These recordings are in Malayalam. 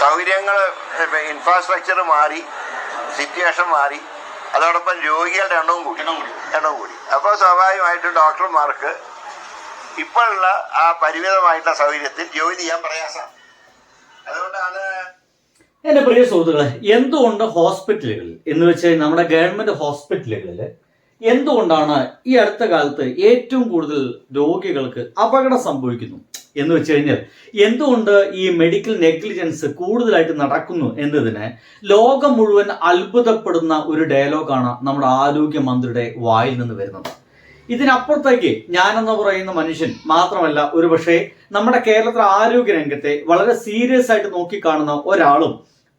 സൗകര്യങ്ങൾ ഇൻഫ്രാസ്ട്രക്ചർ മാറി, സിറ്റുവേഷൻ മാറി, അതോടൊപ്പം രോഗികളുടെ എണ്ണവും കൂടി. അപ്പോൾ സ്വാഭാവികമായിട്ടും ഡോക്ടർമാർക്ക് ഇപ്പോഴുള്ള ആ പരിമിതമായിട്ടുള്ള സൗകര്യത്തിൽ ജോലി ചെയ്യാൻ പ്രയാസമാണ്. അതുകൊണ്ടാണ് എന്റെ പ്രിയ സുഹൃത്തുക്കളെ, എന്തുകൊണ്ട് ഹോസ്പിറ്റലുകളിൽ എന്ന് വെച്ചാൽ നമ്മുടെ ഗവൺമെന്റ് ഹോസ്പിറ്റലുകളിൽ എന്തുകൊണ്ടാണ് ഈ അടുത്ത കാലത്ത് ഏറ്റവും കൂടുതൽ രോഗികൾക്ക് അപകടം സംഭവിക്കുന്നു എന്ന് വെച്ച് കഴിഞ്ഞാൽ, എന്തുകൊണ്ട് ഈ മെഡിക്കൽ നെഗ്ലിജൻസ് കൂടുതലായിട്ട് നടക്കുന്നു എന്നതിന് ലോകം മുഴുവൻ അത്ഭുതപ്പെടുന്ന ഒരു ഡയലോഗാണ് നമ്മുടെ ആരോഗ്യമന്ത്രിയുടെ വായിൽ നിന്ന് വരുന്നത്. ഇതിനപ്പുറത്തേക്ക് ഞാനെന്ന് പറയുന്ന മനുഷ്യൻ മാത്രമല്ല, ഒരുപക്ഷെ നമ്മുടെ കേരളത്തിലെ ആരോഗ്യ രംഗത്തെ വളരെ സീരിയസ് ആയിട്ട് നോക്കിക്കാണുന്ന ഒരാളും,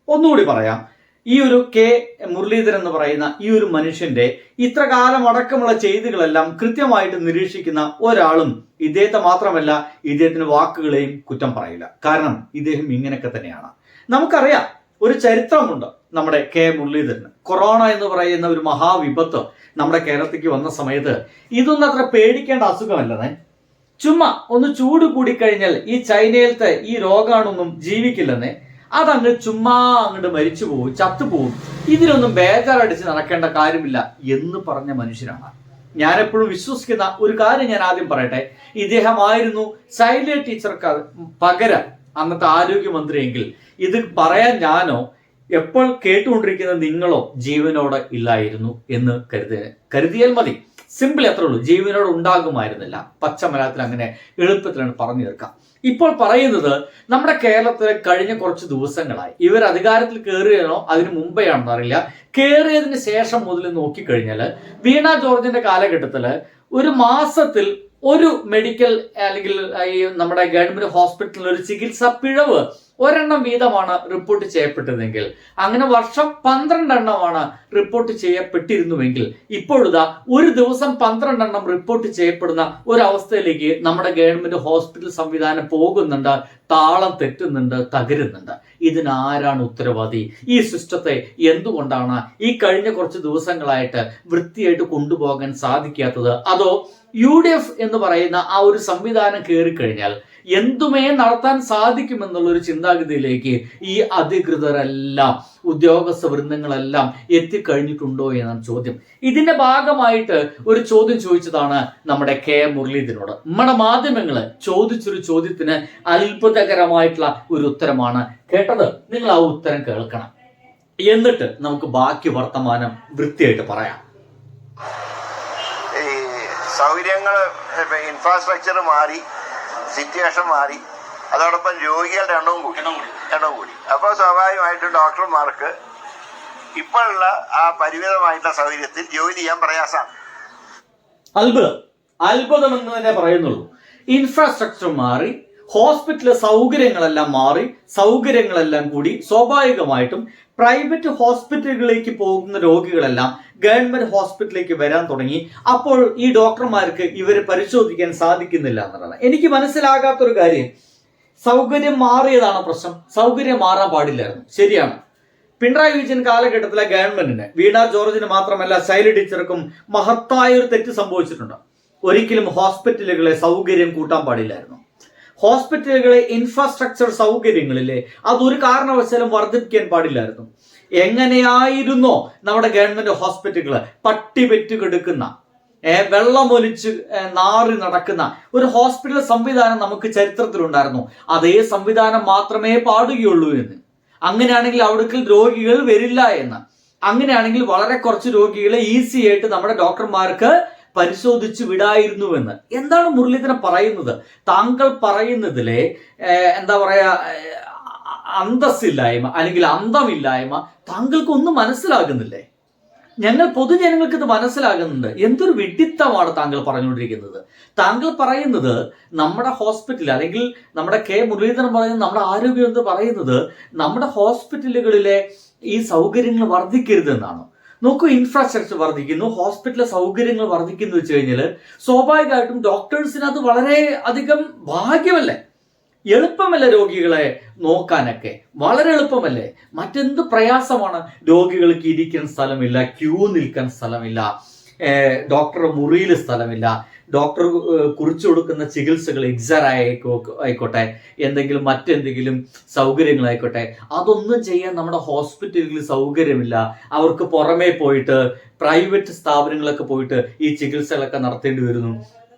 ഒന്നുകൂടി പറയാം, ഈ ഒരു കെ മുരളീധരൻ എന്ന് പറയുന്ന ഈ ഒരു മനുഷ്യന്റെ ഇത്ര കാലം അടക്കമുള്ള ചെയ്തികളെല്ലാം കൃത്യമായിട്ട് നിരീക്ഷിക്കുന്ന ഒരാളും ഇദ്ദേഹത്തെ മാത്രമല്ല, ഇദ്ദേഹത്തിന് വാക്കുകളെയും കുറ്റം പറയില്ല. കാരണം ഇദ്ദേഹം ഇങ്ങനെയൊക്കെ തന്നെയാണ്. നമുക്കറിയാം, ഒരു ചരിത്രമുണ്ട് നമ്മുടെ കെ മുരളീധരന്. കൊറോണ എന്ന് പറയുന്ന ഒരു മഹാവിപത്ത് നമ്മുടെ കേരളത്തിലേക്ക് വന്ന സമയത്ത് ഇതൊന്നും അത്ര പേടിക്കേണ്ട അസുഖമല്ലെന്നേ. ചുമ്മാ ഒന്ന് ചൂട് കൂടിക്കഴിഞ്ഞാൽ ഈ ചൈനയിലത്തെ ഈ രോഗാണൊന്നും ജീവിക്കില്ലെന്നേ, അതങ്ങ് ചുമ്മാ അങ്ങോട്ട് മരിച്ചു പോകും, ചത്തുപോകും, ഇതിലൊന്നും ബേജാറടിച്ച് നടക്കേണ്ട കാര്യമില്ല എന്ന് പറഞ്ഞ മനുഷ്യനാണ്. ഞാൻ എപ്പോഴും വിശ്വസിക്കുന്ന ഒരു കാര്യം ഞാൻ ആദ്യം പറയട്ടെ. ഇദ്ദേഹമായിരുന്നു ശൈലജ ടീച്ചർക്ക് പകരം അന്നത്തെ ആരോഗ്യമന്ത്രിയെങ്കിൽ ഇത് പറയാൻ ഞാനോ എപ്പോൾ കേട്ടുകൊണ്ടിരിക്കുന്ന നിങ്ങളോ ജീവനോടെ ഇല്ലായിരുന്നു എന്ന് കരുതിയാൽ മതി. സിമ്പിൾ അത്രേ ഉള്ളൂ. ജീവനോട് ഉണ്ടാകുമായിരുന്നില്ല. പച്ചമലയാളത്തിൽ അങ്ങനെ എളുപ്പത്തിലാണ് പറഞ്ഞു തീർക്കാം. ഇപ്പോൾ പറയുന്നത് നമ്മുടെ കേരളത്തിലെ കഴിഞ്ഞ കുറച്ച് ദിവസങ്ങളായി ഇവർ അധികാരത്തിൽ കയറിയതോ അതിന് മുമ്പെയാണെന്ന് അറിയില്ല, കയറിയതിന് ശേഷം മുതൽ നോക്കിക്കഴിഞ്ഞാൽ വീണ ജോർജിന്റെ കാലഘട്ടത്തിൽ ഒരു മാസത്തിൽ ഒരു മെഡിക്കൽ അല്ലെങ്കിൽ ഈ നമ്മുടെ ഗവൺമെന്റ് ഹോസ്പിറ്റലിൽ ഒരു ചികിത്സാ പിഴവ് ഒരെണ്ണം വീതമാണ് റിപ്പോർട്ട് ചെയ്യപ്പെട്ടതെങ്കിൽ, അങ്ങനെ വർഷം 12 എണ്ണമാണ് റിപ്പോർട്ട് ചെയ്യപ്പെട്ടിരുന്നുവെങ്കിൽ, ഇപ്പോഴിതാ ഒരു ദിവസം 12 എണ്ണം റിപ്പോർട്ട് ചെയ്യപ്പെടുന്ന ഒരവസ്ഥയിലേക്ക് നമ്മുടെ ഗവൺമെന്റ് ഹോസ്പിറ്റൽ സംവിധാനം പോകുന്നുണ്ട്. താളം തെറ്റുന്നുണ്ട്, തകരുന്നുണ്ട്. ഇതിനാരാണ് ഉത്തരവാദി? ഈ സിസ്റ്റത്തെ എന്തുകൊണ്ടാണ് ഈ കഴിഞ്ഞ കുറച്ച് ദിവസങ്ങളായിട്ട് വൃത്തിയായിട്ട് കൊണ്ടുപോകാൻ സാധിക്കാത്തത്? അതോ UDF എന്ന് പറയുന്ന ആ ഒരു സംവിധാനം കയറിക്കഴിഞ്ഞാൽ എന്തുമേ നടത്താൻ സാധിക്കുമെന്നുള്ള ഒരു ചിന്താഗതിയിലേക്ക് ഈ അധികൃതരെല്ലാം, ഉദ്യോഗസ്ഥ വൃന്ദങ്ങളെല്ലാം എത്തിക്കഴിഞ്ഞിട്ടുണ്ടോ എന്നാണ് ചോദ്യം. ഇതിന്റെ ഭാഗമായിട്ട് ഒരു ചോദ്യം ചോദിച്ചതാണ് നമ്മുടെ കെ മുരളീധരനോട്. നമ്മുടെ മാധ്യമങ്ങള് ചോദിച്ചൊരു ചോദ്യത്തിന് അത്ഭുതകരമായിട്ടുള്ള ഒരു ഉത്തരമാണ് കേട്ടത്. നിങ്ങൾ ആ ഉത്തരം കേൾക്കണം, എന്നിട്ട് നമുക്ക് ബാക്കി വർത്തമാനം വൃത്തിയായിട്ട് പറയാം. ഈ സൗകര്യങ്ങൾ ഇൻഫ്രാസ്ട്രക്ചർ മാറി, സിറ്റുവേഷൻ മാറി, അതോടൊപ്പം രോഗികളുടെ എണ്ണവും കൂടി. അപ്പോൾ സ്വാഭാവികമായിട്ടും ഡോക്ടർമാർക്ക് ഇപ്പോഴുള്ള ആ പരിമിതമായിട്ടുള്ള സൗകര്യത്തിൽ ജോലി ചെയ്യാൻ പ്രയാസമാണ്. അത്ഭുതം എന്ന് തന്നെ പറയുന്നുള്ളൂ. ഇൻഫ്രാസ്ട്രക്ചർ മാറി, ഹോസ്പിറ്റലിലെ സൗകര്യങ്ങളെല്ലാം മാറി, സൗകര്യങ്ങളെല്ലാം കൂടി സ്വാഭാവികമായിട്ടും പ്രൈവറ്റ് ഹോസ്പിറ്റലുകളിലേക്ക് പോകുന്ന രോഗികളെല്ലാം ഗവൺമെന്റ് ഹോസ്പിറ്റലിലേക്ക് വരാൻ തുടങ്ങി. അപ്പോൾ ഈ ഡോക്ടർമാർക്ക് ഇവരെ പരിശോധിക്കാൻ സാധിക്കുന്നില്ല എന്നുള്ളതാണ് എനിക്ക് മനസ്സിലാകാത്തൊരു കാര്യം. സൗകര്യം മാറിയതാണ് പ്രശ്നം, സൗകര്യം മാറാൻ പാടില്ലായിരുന്നു. ശരിയാണ്, പിണറായി വിജയൻ കാലഘട്ടത്തിലെ ഗവൺമെന്റിന്, വീണ ജോർജിന് മാത്രമല്ല ശൈലജ ടീച്ചർക്കും മഹത്തായ ഒരു തെറ്റ് സംഭവിച്ചിട്ടുണ്ട്. ഒരിക്കലും ഹോസ്പിറ്റലുകളെ സൗകര്യം കൂട്ടാൻ പാടില്ലായിരുന്നു. ഹോസ്പിറ്റലുകളെ ഇൻഫ്രാസ്ട്രക്ചർ സൗകര്യങ്ങളിലെ അതൊരു കാരണവശാലും വർദ്ധിപ്പിക്കാൻ പാടില്ലായിരുന്നു. എങ്ങനെയായിരുന്നോ നമ്മുടെ ഗവൺമെന്റ് ഹോസ്പിറ്റലുകൾ പട്ടി പെറ്റുകെടുക്കുന്ന, വെള്ളമൊലിച്ച് നാറി നടക്കുന്ന ഒരു ഹോസ്പിറ്റൽ സംവിധാനം നമുക്ക് ചരിത്രത്തിലുണ്ടായിരുന്നു. അതേ സംവിധാനം മാത്രമേ പാടുകയുള്ളൂ എന്ന്. അങ്ങനെയാണെങ്കിൽ അവിടേക്ക് രോഗികൾ വരില്ല എന്ന്. അങ്ങനെയാണെങ്കിൽ വളരെ കുറച്ച് രോഗികളെ ഈസി ആയിട്ട് നമ്മുടെ ഡോക്ടർമാർക്ക് പരിശോധിച്ച് വിടായിരുന്നുവെന്ന്. എന്താണ് മുരളീധരൻ പറയുന്നത്? താങ്കൾ പറയുന്നതിലെ എന്താ പറയാ അന്തസ്സില്ലായ്മ അല്ലെങ്കിൽ അന്തമില്ലായ്മ താങ്കൾക്കൊന്നും മനസ്സിലാകുന്നില്ലേ? ഞങ്ങൾ പൊതുജനങ്ങൾക്ക് ഇത് മനസ്സിലാകുന്നുണ്ട്. എന്തൊരു വിഡിത്തമാണ് താങ്കൾ പറഞ്ഞുകൊണ്ടിരിക്കുന്നത്. താങ്കൾ പറയുന്നത് നമ്മുടെ ഹോസ്പിറ്റൽ അല്ലെങ്കിൽ നമ്മുടെ കെ മുരളീധരൻ പറയുന്നത്, നമ്മുടെ ആരോഗ്യം എന്ന് പറയുന്നത് നമ്മുടെ ഹോസ്പിറ്റലുകളിലെ ഈ സൗകര്യങ്ങൾ വർദ്ധിക്കരുതെന്നാണ്. നോക്കൂ, ഇൻഫ്രാസ്ട്രക്ചർ വർദ്ധിക്കുന്നു, ഹോസ്പിറ്റൽ സൗകര്യങ്ങൾ വർദ്ധിക്കുന്നു വെച്ച് കഴിഞ്ഞാൽ സ്വാഭാവികമായിട്ടും ഡോക്ടേഴ്സിന് അത് വളരെ അധികം ഭാഗ്യമല്ലേ? എളുപ്പമല്ല രോഗികളെ നോക്കാനൊക്കെ, വളരെ എളുപ്പമല്ലേ? മറ്റെന്ത് പ്രയാസമാണ്? രോഗികൾക്ക് ഇരിക്കാൻ സ്ഥലമില്ല, ക്യൂ നിൽക്കാൻ സ്ഥലമില്ല, ഡോക്ടർ മുറിയിൽ സ്ഥലമില്ല, ഡോക്ടർ കുറിച്ചു കൊടുക്കുന്ന ചികിത്സകൾ എക്സറേ ആയിക്കോട്ടെ, എന്തെങ്കിലും മറ്റെന്തെങ്കിലും സൗകര്യങ്ങളായിക്കോട്ടെ, അതൊന്നും ചെയ്യാൻ നമ്മുടെ ഹോസ്പിറ്റലുകളിൽ സൗകര്യമില്ല. അവർക്ക് പുറമേ പോയിട്ട് പ്രൈവറ്റ് സ്ഥാപനങ്ങളൊക്കെ പോയിട്ട് ഈ ചികിത്സകളൊക്കെ നടത്തേണ്ടി വരുന്നു.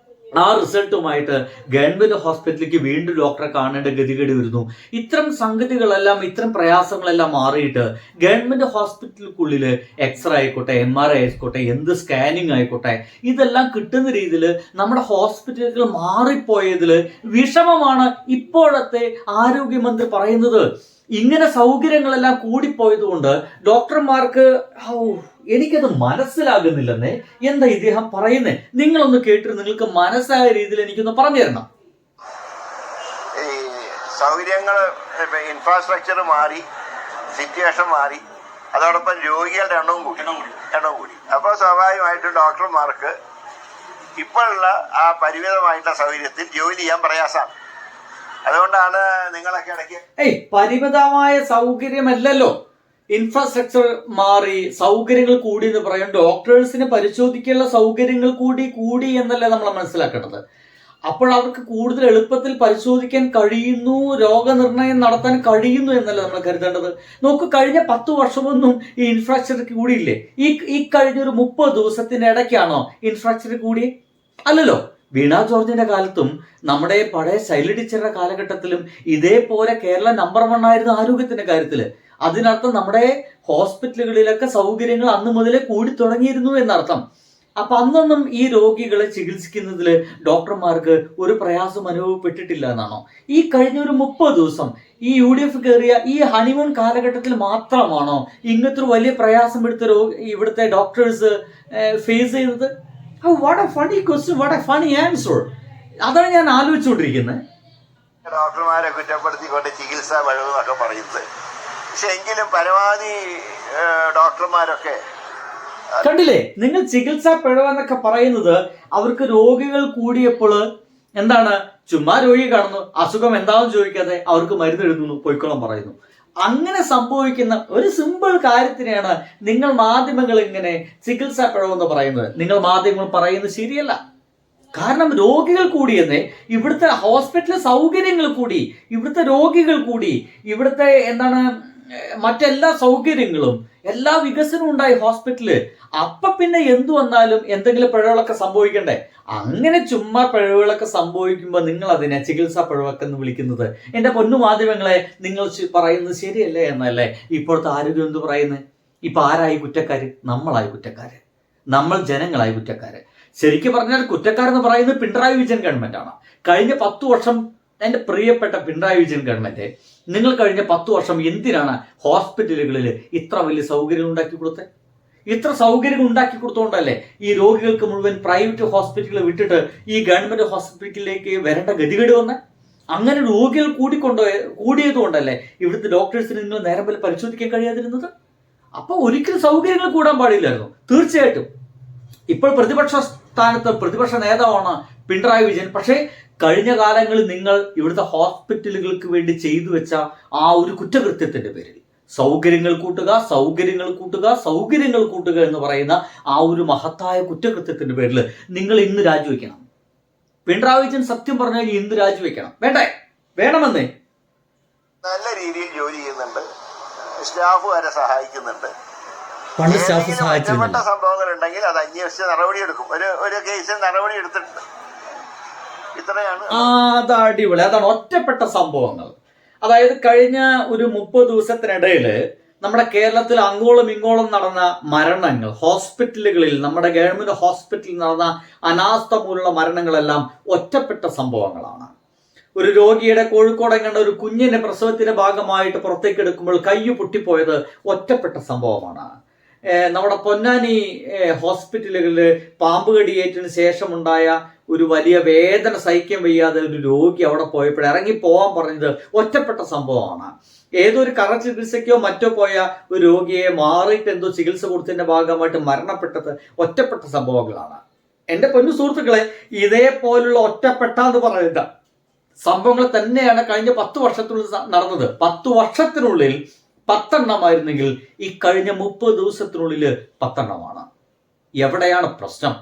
ആ റിസൾട്ടുമായിട്ട് ഗവൺമെന്റ് ഹോസ്പിറ്റലിലേക്ക് വീണ്ടും ഡോക്ടറെ കാണേണ്ട ഗതികേട് വരുന്നു. ഇത്തരം സംഗതികളെല്ലാം, ഇത്തരം പ്രയാസങ്ങളെല്ലാം മാറിയിട്ട് ഗവൺമെന്റ് ഹോസ്പിറ്റലുക്കുള്ളിൽ എക്സ്റേ ആയിക്കോട്ടെ, MRI ആയിക്കോട്ടെ, എന്ത് സ്കാനിങ് ആയിക്കോട്ടെ, ഇതെല്ലാം കിട്ടുന്ന രീതിയിൽ നമ്മുടെ ഹോസ്പിറ്റലുകൾ മാറിപ്പോയതിൽ വിഷമമാണ് ഇപ്പോഴത്തെ ആരോഗ്യമന്ത്രി പറയുന്നത്. ഇങ്ങനെ സൗകര്യങ്ങളെല്ലാം കൂടിപ്പോയത് കൊണ്ട് ഡോക്ടർമാർക്ക് എനിക്കത് മനസ്സിലാകുന്നില്ലെന്നേ. എന്താ ഇദ്ദേഹം പറയുന്നേ? നിങ്ങളൊന്ന് കേട്ടിട്ട് നിങ്ങൾക്ക് മനസ്സിലായ രീതിയിൽ എനിക്കൊന്ന് പറഞ്ഞു തരണം. ഈ സൗകര്യങ്ങൾ, ഇൻഫ്രാസ്ട്രക്ചർ മാറി, സിറ്റുവേഷൻ മാറി, അതോടൊപ്പം രോഗികളുടെ എണ്ണവും കൂടി. അപ്പോൾ സ്വാഭാവികമായിട്ടും ഡോക്ടർമാർക്ക് ഇപ്പോഴുള്ള ആ പരിമിതമായിട്ടുള്ള സൗകര്യത്തിൽ ജോലി ചെയ്യാൻ പ്രയാസമാണ്. അതുകൊണ്ടാണ് നിങ്ങളൊക്കെ ഇടയ്ക്ക് പരിമിതമായ സൗകര്യമല്ലല്ലോ, ഇൻഫ്രാസ്ട്രക്ചർ മാറി, സൗകര്യങ്ങൾ കൂടി എന്ന് പറയും. ഡോക്ടേഴ്സിന് പരിശോധിക്കാനുള്ള സൗകര്യങ്ങൾ കൂടി എന്നല്ലേ നമ്മൾ മനസ്സിലാക്കേണ്ടത്. അപ്പോൾ അവർക്ക് കൂടുതൽ എളുപ്പത്തിൽ പരിശോധിക്കാൻ കഴിയുന്നു, രോഗനിർണയം നടത്താൻ കഴിയുന്നു എന്നല്ല നമ്മൾ കരുതേണ്ടത്. നോക്ക്, കഴിഞ്ഞ 10 വർഷമൊന്നും ഈ ഇൻഫ്രാസ്ട്രക്ചർ കൂടിയില്ലേ? ഈ കഴിഞ്ഞൊരു 30 ദിവസത്തിനിടയ്ക്കാണോ ഇൻഫ്രാസ്ട്രക്ചർ കൂടി? അല്ലല്ലോ. വീണ ജോർജിന്റെ കാലത്തും നമ്മുടെ പഴയ ശൈലജ ടീച്ചറുടെ കാലഘട്ടത്തിലും ഇതേപോലെ കേരള നമ്പർ 1 ആയിരുന്നു ആരോഗ്യത്തിന്റെ കാര്യത്തില്. അതിനർത്ഥം നമ്മുടെ ഹോസ്പിറ്റലുകളിലൊക്കെ സൗകര്യങ്ങൾ അന്ന് മുതലേ കൂടി തുടങ്ങിയിരുന്നു എന്നർത്ഥം. അപ്പൊ അന്നൊന്നും ഈ രോഗികളെ ചികിത്സിക്കുന്നതിൽ ഡോക്ടർമാർക്ക് ഒരു പ്രയാസം അനുഭവപ്പെട്ടിട്ടില്ല എന്നാണോ? ഈ കഴിഞ്ഞ ഒരു 30 ദിവസം ഈ UDF കയറിയ ഈ ഹണിമൂൺ കാലഘട്ടത്തിൽ മാത്രമാണോ ഇങ്ങനത്തെ ഒരു വലിയ പ്രയാസം ഇവിടുത്തെ ഡോക്ടേഴ്സ് ഫേസ് ചെയ്തത്? What A funny question, what A funny answer. അതാണ് ഞാൻ ആലോചിച്ചുകൊണ്ടിരിക്കുന്നത്. ഡോക്ടർമാരെ കുറ്റപ്പെടുത്തിക്കൊണ്ട് ചികിത്സാ പഴവെന്നൊക്കെ പറയുന്നത്. പക്ഷെ എങ്കിലും പരമാവധി ഡോക്ടർമാരൊക്കെ കണ്ടില്ലേ, നിങ്ങൾ ചികിത്സാ പിഴവെന്നൊക്കെ പറയുന്നത് അവർക്ക് രോഗികൾ കൂടിയപ്പോൾ എന്താണ്, ചുമ്മാ രോഗി കാണുന്നു, അസുഖം എന്താണെന്ന് ചോദിക്കാതെ അവർക്ക് മരുന്ന് എഴുതുന്നു, പൊയ്ക്കോളം പറയുന്നു. അങ്ങനെ സംഭവിക്കുന്ന ഒരു സിമ്പിൾ കാര്യത്തിനെയാണ് നിങ്ങൾ മാധ്യമങ്ങൾ ഇങ്ങനെ ചികിത്സാ പിഴവെന്ന് പറയുന്നത്. നിങ്ങൾ മാധ്യമങ്ങൾ പറയുന്നത് ശരിയല്ല. കാരണം രോഗികൾ കൂടിയെന്നേ, ഇവിടുത്തെ ഹോസ്പിറ്റൽ സൗകര്യങ്ങൾ കൂടി, ഇവിടുത്തെ രോഗികൾ കൂടി, ഇവിടുത്തെ മറ്റെല്ലാ സൗകര്യങ്ങളും, എല്ലാ വികസനവും ഉണ്ടായി ഹോസ്പിറ്റല്. അപ്പൊ പിന്നെ എന്തു വന്നാലും എന്തെങ്കിലും പിഴവുകളൊക്കെ സംഭവിക്കണ്ടേ? അങ്ങനെ ചുമ്മാ പിഴവുകളൊക്കെ സംഭവിക്കുമ്പോൾ നിങ്ങൾ അതിനെ ചികിത്സാ പിഴവൊക്കെ എന്ന് വിളിക്കുന്നത്, എന്റെ പൊന്നു മാധ്യമങ്ങളെ, നിങ്ങൾ പറയുന്നത് ശരിയല്ലേ എന്നല്ലേ ഇപ്പോഴത്തെ ആരോഗ്യം എന്ത് പറയുന്നത്? ഇപ്പൊ ആരായി കുറ്റക്കാര്? നമ്മളായി കുറ്റക്കാര്, നമ്മൾ ജനങ്ങളായി കുറ്റക്കാര്. ശരിക്കും പറഞ്ഞാൽ കുറ്റക്കാരെന്ന് പറയുന്നത് പിണറായി വിജയൻ ഗവൺമെന്റ് ആണ്. കഴിഞ്ഞ 10 വർഷം എൻ്റെ പ്രിയപ്പെട്ട പിണറായി വിജയൻ ഗവൺമെന്റ്, നിങ്ങൾ കഴിഞ്ഞ 10 വർഷം എന്തിനാണ് ഹോസ്പിറ്റലുകളിൽ ഇത്ര വലിയ സൗകര്യം ഉണ്ടാക്കി കൊടുത്തത്? ഇത്ര സൗകര്യങ്ങൾ ഉണ്ടാക്കി കൊടുത്തോണ്ടല്ലേ ഈ രോഗികൾക്ക് മുഴുവൻ പ്രൈവറ്റ് ഹോസ്പിറ്റലുകൾ വിട്ടിട്ട് ഈ ഗവൺമെന്റ് ഹോസ്പിറ്റലിലേക്ക് വരേണ്ട ഗതികേട് വന്നേ? അങ്ങനെ രോഗികൾ കൂടിയത് കൊണ്ടല്ലേ ഇവിടുത്തെ ഡോക്ടേഴ്സിന് നിങ്ങൾ നേരം പോലെ പരിശോധിക്കാൻ കഴിയാതിരുന്നത്? അപ്പൊ ഒരിക്കലും സൗകര്യങ്ങൾ കൂടാൻ പാടില്ലായിരുന്നു. തീർച്ചയായിട്ടും ഇപ്പോൾ പ്രതിപക്ഷ സ്ഥാനത്ത് പ്രതിപക്ഷ നേതാവാണ് പിണറായി വിജയൻ. പക്ഷേ കഴിഞ്ഞ കാലങ്ങളിൽ നിങ്ങൾ ഇവിടുത്തെ ഹോസ്പിറ്റലുകൾക്ക് വേണ്ടി ചെയ്തു വെച്ച ആ ഒരു കുറ്റകൃത്യത്തിന്റെ പേരിൽ സൗകര്യങ്ങൾ കൂട്ടുക എന്ന് പറയുന്ന ആ ഒരു മഹത്തായ കുറ്റകൃത്യത്തിന്റെ പേരിൽ നിങ്ങൾ ഇന്ന് രാജിവെക്കണം. പിണറായി വിജയൻ സത്യം പറഞ്ഞാൽ ഇന്ന് രാജിവെക്കണം. വേണമെന്നേ. നല്ല രീതിയിൽ ജോലി ചെയ്യുന്നുണ്ട്, സ്റ്റാഫ് വരെ സഹായിക്കുന്നുണ്ട്. ഒറ്റപ്പെട്ട സംഭവങ്ങൾ ഉണ്ടെങ്കിൽ അത് അന്വേഷിച്ച് നടപടിയെടുക്കും. ഒരു കേസിൽ നടപടി എടുത്തിട്ടുണ്ട്. ഇത്രയാണ്. അത് അടിപൊളി. അതാണ് ഒറ്റപ്പെട്ട സംഭവങ്ങൾ. അതായത് കഴിഞ്ഞ ഒരു 30 ദിവസത്തിനിടയിൽ നമ്മുടെ കേരളത്തിൽ അങ്ങോളം ഇങ്ങോളം നടന്ന മരണങ്ങൾ, ഹോസ്പിറ്റലുകളിൽ, നമ്മുടെ ഗവൺമെന്റ് ഹോസ്പിറ്റലിൽ നടന്ന അനാസ്ഥ പോലുള്ള മരണങ്ങളെല്ലാം ഒറ്റപ്പെട്ട സംഭവങ്ങളാണ്. ഒരു രോഗിയുടെ കോഴിക്കോട് എങ്ങാണ്ട് ഒരു കുഞ്ഞിന്റെ പ്രസവത്തിന്റെ ഭാഗമായിട്ട് പുറത്തേക്ക് എടുക്കുമ്പോൾ കയ്യ് പൊട്ടിപ്പോയത് ഒറ്റപ്പെട്ട സംഭവമാണ്. നമ്മുടെ പൊന്നാനി ഹോസ്പിറ്റലുകളിൽ പാമ്പ് കടിയേറ്റതിന് ശേഷമുണ്ടായ ഒരു വലിയ വേദന സഹിക്കാൻ വയ്യാതെ ഒരു രോഗി അവിടെ പോയപ്പോൾ ഇറങ്ങിപ്പോവാൻ പറഞ്ഞത് ഒറ്റപ്പെട്ട സംഭവമാണ്. ഏതൊരു കറ ചികിത്സയ്ക്കോ മറ്റോ പോയ ഒരു രോഗിയെ മാറിയിട്ട് എന്തോ ചികിത്സ കൊടുത്തതിന്റെ ഭാഗമായിട്ട് മരണപ്പെട്ടത് ഒറ്റപ്പെട്ട സംഭവങ്ങളാണ്. എൻ്റെ പൊന്നു സുഹൃത്തുക്കളെ, ഇതേപോലുള്ള ഒറ്റപ്പെട്ട എന്ന് പറയുന്ന സംഭവങ്ങൾ തന്നെയാണ് കഴിഞ്ഞ 10 വർഷത്തിനുള്ളിൽ നടന്നത്. 10 വർഷത്തിനുള്ളിൽ 10 എണ്ണമായിരുന്നെങ്കിൽ ഈ കഴിഞ്ഞ 30 ദിവസത്തിനുള്ളിൽ 10 എണ്ണമാണ്. എവിടെയാണ് പ്രശ്നം,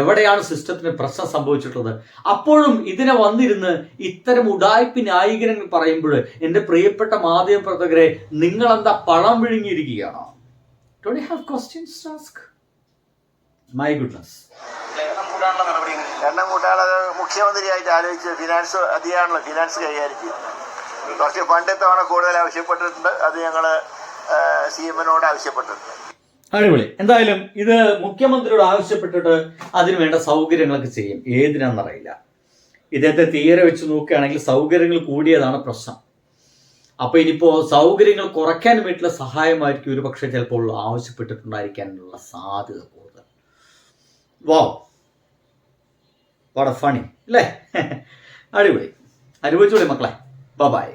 എവിടെയാണ് സിസ്റ്റത്തിന് പ്രശ്നം സംഭവിച്ചിട്ടുള്ളത്? അപ്പോഴും ഇതിനെ വന്നിരുന്ന് ഇത്തരം ഉഡായ്പ ന്യായീകരണങ്ങൾ പറയുമ്പോൾ എൻ്റെ പ്രിയപ്പെട്ട മാധ്യമ പ്രവർത്തകരെ, നിങ്ങളെന്താ പഴം വിഴുങ്ങിയിരിക്കുകയാണോ? Don't you have questions to ask? My goodness. എണ്ണം കൂട്ടാനുള്ളത് മുഖ്യമന്ത്രിയായിട്ട് ആലോചിച്ച് ഫിനാൻസ് അധികമാണല്ലോ, ഫിനാൻസ് കൈകാര്യം ചെയ്യും. കുറച്ച് ഫണ്ട് തവണ കൂടുതൽ ആവശ്യപ്പെട്ടിട്ടുണ്ട്. അത് ഞങ്ങൾ CM-നോട് ആവശ്യപ്പെട്ടിട്ടുണ്ട്. അടിപൊളി. എന്തായാലും ഇത് മുഖ്യമന്ത്രിയോട് ആവശ്യപ്പെട്ടിട്ട് അതിന് വേണ്ട സൗകര്യങ്ങളൊക്കെ ചെയ്യും. ഏതിനാണെന്നറിയില്ല. ഇദ്ദേഹത്തെ തീരെ വെച്ച് നോക്കുകയാണെങ്കിൽ സൗകര്യങ്ങൾ കൂടിയതാണ് പ്രശ്നം. അപ്പൊ ഇനിയിപ്പോ സൗകര്യങ്ങൾ കുറയ്ക്കാൻ വേണ്ടിയിട്ടുള്ള സഹായമായിരിക്കും ഒരു പക്ഷേ ചിലപ്പോൾ ആവശ്യപ്പെട്ടിട്ടുണ്ടായിരിക്കാനുള്ള സാധ്യത കൂടുതൽ. വാവ്, വാട്ട് എ ഫണി അല്ലേ? അടിപൊളി. അനുഭവിച്ചോളി മക്കളെ. ബൈ.